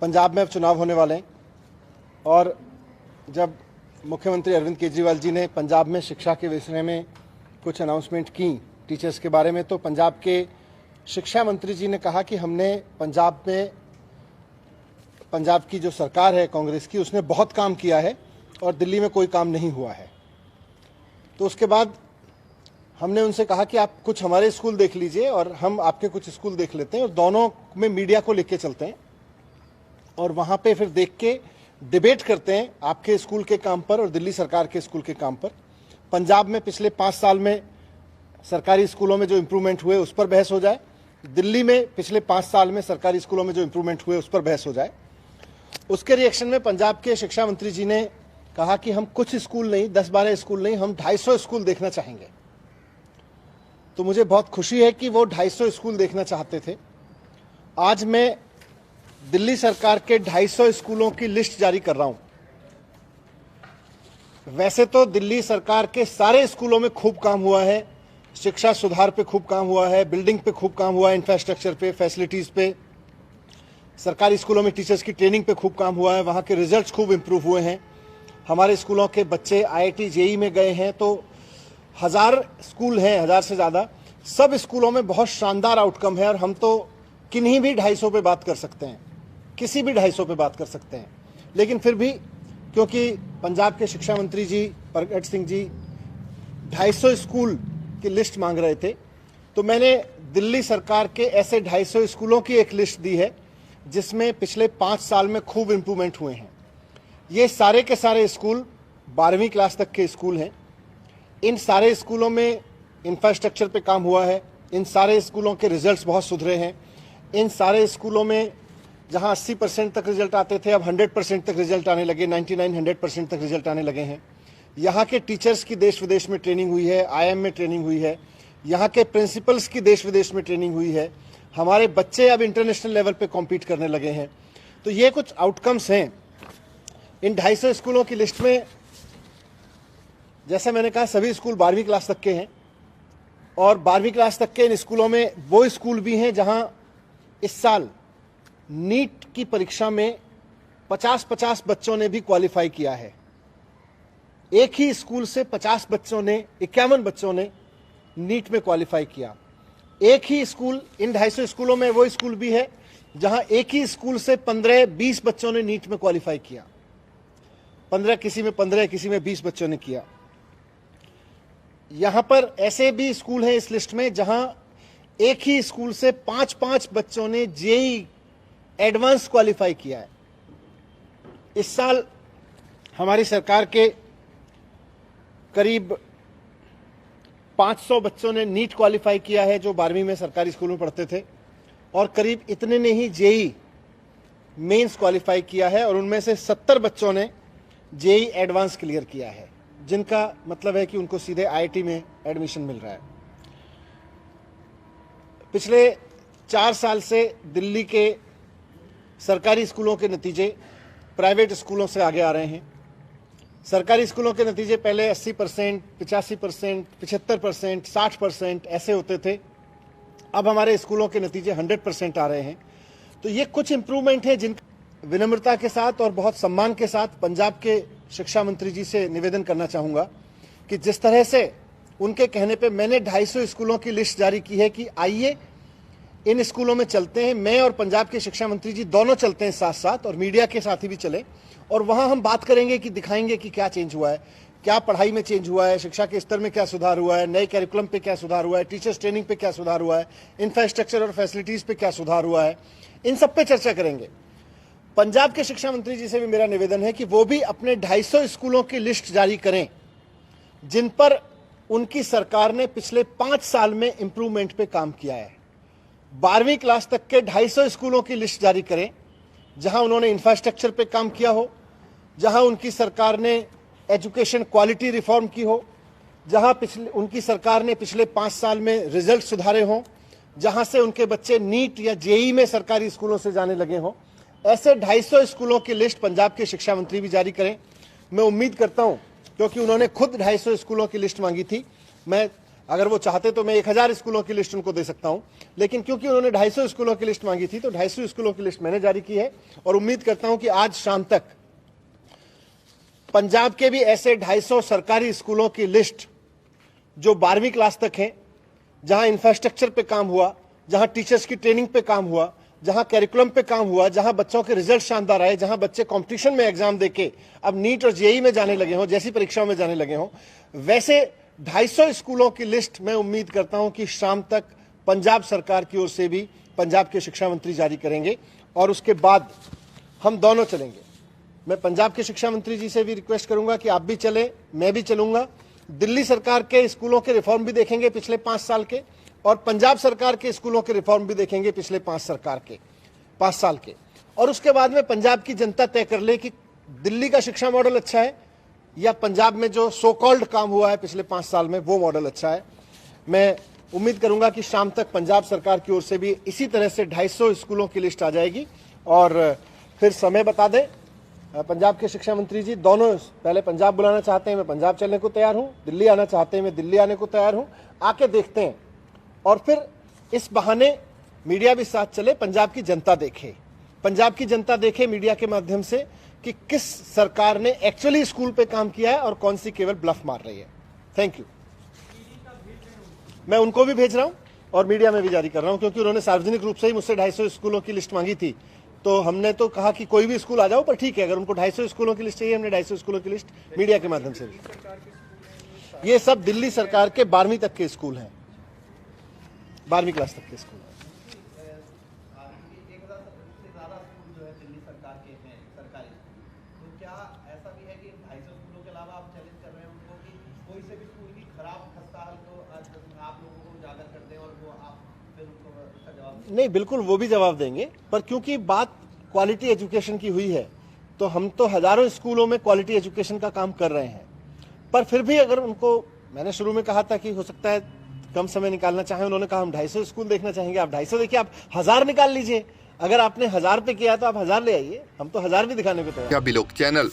पंजाब में अब चुनाव होने वाले हैं और जब मुख्यमंत्री अरविंद केजरीवाल जी ने पंजाब में शिक्षा के विषय में कुछ अनाउंसमेंट की टीचर्स के बारे में, तो पंजाब के शिक्षा मंत्री जी ने कहा कि हमने पंजाब में, पंजाब की जो सरकार है कांग्रेस की, उसने बहुत काम किया है और दिल्ली में कोई काम नहीं हुआ है। तो उसके बाद हमने उनसे कहा कि आप कुछ हमारे स्कूल देख लीजिए और हम आपके कुछ स्कूल देख लेते हैं और दोनों में मीडिया को लेके चलते हैं और वहाँ पे फिर देख के डिबेट करते हैं आपके स्कूल के काम पर और दिल्ली सरकार के स्कूल के काम पर। पंजाब में पिछले 5 साल में सरकारी स्कूलों में जो इम्प्रूवमेंट हुए उस पर बहस हो जाए, दिल्ली में पिछले 5 साल में सरकारी स्कूलों में जो इम्प्रूवमेंट हुए उस पर बहस हो जाए। उसके रिएक्शन में पंजाब के शिक्षा मंत्री जी ने कहा कि हम कुछ स्कूल नहीं, 10-12 स्कूल नहीं, हम 250 स्कूल देखना चाहेंगे। तो मुझे बहुत खुशी है कि वो 250 स्कूल देखना चाहते थे। आज मैं दिल्ली सरकार के 250 स्कूलों की लिस्ट जारी कर रहा हूं। वैसे तो दिल्ली सरकार के सारे स्कूलों में खूब काम हुआ है, शिक्षा सुधार पे खूब काम हुआ है, बिल्डिंग पे खूब काम हुआ है, इंफ्रास्ट्रक्चर पे, फैसिलिटीज पे, सरकारी स्कूलों में टीचर्स की ट्रेनिंग पे खूब काम हुआ है, वहाँ के रिजल्ट्स खूब इम्प्रूव हुए हैं। हमारे स्कूलों के बच्चे IIT JEE में गए हैं, तो 1000 स्कूल हैं, 1000 से ज़्यादा, सब स्कूलों में बहुत शानदार आउटकम है और हम तो किन्हीं भी 250 पे बात कर सकते हैं, किसी भी 250 पे बात कर सकते हैं। लेकिन फिर भी क्योंकि पंजाब के शिक्षा मंत्री जी प्रगट सिंह जी 250 स्कूल की लिस्ट मांग रहे थे, तो मैंने दिल्ली सरकार के ऐसे 250 स्कूलों की एक लिस्ट दी है जिसमें पिछले 5 साल में खूब इम्प्रूवमेंट हुए हैं। ये सारे के सारे स्कूल 12वीं क्लास तक के स्कूल हैं। इन सारे स्कूलों में इंफ्रास्ट्रक्चर पे काम हुआ है, इन सारे स्कूलों के रिजल्ट्स बहुत सुधरे हैं। इन सारे स्कूलों में जहां 80% तक रिजल्ट आते थे, अब 100% तक रिजल्ट आने लगे, 99-100% तक रिजल्ट आने लगे हैं। यहाँ के टीचर्स की देश विदेश में ट्रेनिंग हुई है, IIM में ट्रेनिंग हुई है, यहाँ के प्रिंसिपल्स की देश विदेश में ट्रेनिंग हुई है, हमारे बच्चे अब इंटरनेशनल लेवल पे कॉम्पीट करने लगे हैं। तो ये कुछ आउटकम्स हैं इन 250 स्कूलों की लिस्ट में। जैसे मैंने कहा, सभी स्कूल 12वीं क्लास तक के हैं और 12वीं क्लास तक के इन स्कूलों में वो स्कूल भी हैं जहां इस साल नीट की परीक्षा में 50-50 बच्चों ने भी क्वालिफाई किया है। एक ही स्कूल से 50 बच्चों ने, 51 बच्चों ने नीट में क्वालिफाई किया। एक ही स्कूल, इन 250 स्कूलों में वो स्कूल भी है जहां एक ही स्कूल से 15-20 बच्चों ने नीट में क्वालिफाई किया। 15, किसी में 15, किसी में 20 बच्चों ने किया। यहां पर ऐसे भी स्कूल हैं इस लिस्ट में जहां एक ही स्कूल से 5-5 बच्चों ने JEE एडवांस क्वालिफाई किया है। इस साल हमारी सरकार के करीब 500 बच्चों ने नीट क्वालिफाई किया है जो 12वीं में सरकारी स्कूल में पढ़ते थे, और करीब इतने ने ही JEE मेंस क्वालिफाई किया है और उनमें से 70 बच्चों ने JEE एडवांस क्लियर किया है, जिनका मतलब है कि उनको सीधे IIT में एडमिशन मिल रहा है। पिछले 4 साल से दिल्ली के सरकारी स्कूलों के नतीजे प्राइवेट स्कूलों से आगे आ रहे हैं। सरकारी स्कूलों के नतीजे पहले 80%, 85%, 75%, 60% ऐसे होते थे। अब हमारे स्कूलों के नतीजे 100% आ रहे हैं। तो ये कुछ इम्प्रूवमेंट है जिनका विनम्रता के साथ और बहुत सम्मान के साथ पंजाब के शिक्षा मंत्री जी से निवेदन करना चाहूँगा कि जिस तरह से उनके कहने पे मैंने 250 स्कूलों की लिस्ट जारी की है कि आइए इन स्कूलों में चलते हैं। मैं और पंजाब के शिक्षा मंत्री जी दोनों चलते हैं साथ साथ, और मीडिया के साथ ही भी चले, और वहाँ हम बात करेंगे कि दिखाएंगे कि क्या चेंज हुआ है, क्या पढ़ाई में चेंज हुआ है, शिक्षा के स्तर में क्या सुधार हुआ है, नए कैरिकुलम पे क्या सुधार हुआ है, टीचर्स ट्रेनिंग पे क्या सुधार हुआ है, इंफ्रास्ट्रक्चर और फैसिलिटीज़ पे क्या सुधार हुआ है, इन सब पे चर्चा करेंगे। पंजाब के शिक्षा मंत्री जी से भी मेरा निवेदन है कि वो भी अपने 250 स्कूलों की लिस्ट जारी करें जिन पर उनकी सरकार ने पिछले 5 साल में इम्प्रूवमेंट पे काम किया है। 12वीं क्लास तक के 250 स्कूलों की लिस्ट जारी करें जहां उन्होंने इंफ्रास्ट्रक्चर पे काम किया हो, जहां उनकी सरकार ने एजुकेशन क्वालिटी रिफॉर्म की हो, जहां उनकी सरकार ने पिछले 5 साल में रिजल्ट सुधारे हों, जहां से उनके बच्चे नीट या JEE में सरकारी स्कूलों से जाने लगे हों। ऐसे 250 स्कूलों की लिस्ट पंजाब के शिक्षा मंत्री भी जारी करें। मैं उम्मीद करता हूं, क्योंकि उन्होंने खुद 250 स्कूलों की लिस्ट मांगी थी, मैं अगर वो चाहते तो मैं 1000 स्कूलों की लिस्ट उनको दे सकता हूं, लेकिन क्योंकि उन्होंने 250 स्कूलों की लिस्ट मांगी थी तो 250 स्कूलों की लिस्ट मैंने जारी की है। और उम्मीद करता हूं कि आज शाम तक पंजाब के भी ऐसे 250 सरकारी स्कूलों की लिस्ट जो 12वीं क्लास तक हैं, जहां इंफ्रास्ट्रक्चर पे काम हुआ, जहां टीचर्स की ट्रेनिंग पे काम हुआ, जहां कैरिकुलम पे काम हुआ, जहां बच्चों के रिजल्ट शानदार आए, जहां बच्चे कंपटीशन में एग्जाम देके अब नीट और जेईई में जाने लगे हों, जैसी परीक्षाओं में जाने लगे हों, वैसे 250 स्कूलों की लिस्ट मैं उम्मीद करता हूं कि शाम तक पंजाब सरकार की ओर से भी पंजाब के शिक्षा मंत्री जारी करेंगे और उसके बाद हम दोनों चलेंगे। मैं पंजाब के शिक्षा मंत्री जी से भी रिक्वेस्ट करूंगा कि आप भी चलें, मैं भी चलूंगा। दिल्ली सरकार के स्कूलों के रिफॉर्म भी देखेंगे पिछले 5 साल के, और पंजाब सरकार के स्कूलों के रिफॉर्म भी देखेंगे पिछले 5 साल के। और उसके बाद में पंजाब की जनता तय कर ले कि दिल्ली का शिक्षा मॉडल अच्छा है या पंजाब में जो सो कॉल्ड काम हुआ है पिछले 5 साल में वो मॉडल अच्छा है। मैं उम्मीद करूंगा कि शाम तक पंजाब सरकार की ओर से भी इसी तरह से 250 स्कूलों की लिस्ट आ जाएगी। और फिर समय बता दें पंजाब के शिक्षा मंत्री जी, दोनों पहले पंजाब बुलाना चाहते हैं, मैं पंजाब चलने को तैयार हूं, दिल्ली आना चाहते हैं, मैं दिल्ली आने को तैयार हूं। आके देखते हैं और फिर इस बहाने मीडिया भी साथ चले, पंजाब की जनता देखे, पंजाब की जनता देखे मीडिया के माध्यम से कि किस सरकार ने एक्चुअली स्कूल पे काम किया है और कौन सी केवल ब्लफ मार रही है। Thank you. मैं उनको भी भेज रहा हूं और मीडिया में भी जारी कर रहा हूं, क्योंकि उन्होंने सार्वजनिक रूप से ही मुझसे 250 स्कूलों की लिस्ट मांगी थी। तो हमने तो कहा कि कोई भी स्कूल आ जाओ, पर ठीक है, अगर उनको 250 स्कूलों की लिस्ट चाहिए, हमने 250 स्कूलों की लिस्ट मीडिया के माध्यम से भी। ये सब दिल्ली सरकार के 12वीं तक के स्कूल हैं, 12वीं क्लास तक के स्कूल। नहीं, बिल्कुल वो भी जवाब देंगे, पर क्योंकि बात क्वालिटी एजुकेशन की हुई है तो हम तो हजारों स्कूलों में क्वालिटी एजुकेशन का काम कर रहे हैं। पर फिर भी अगर उनको, मैंने शुरू में कहा था कि हो सकता है कम समय निकालना चाहें, उन्होंने कहा हम 250 स्कूल देखना चाहेंगे। आप 250 देखिए, आप 1000 निकाल लीजिए। अगर आपने 1000 पे किया तो आप 1000 ले आइए, हम तो 1000 भी दिखाने को तैयार। क्या बिलोक चैनल।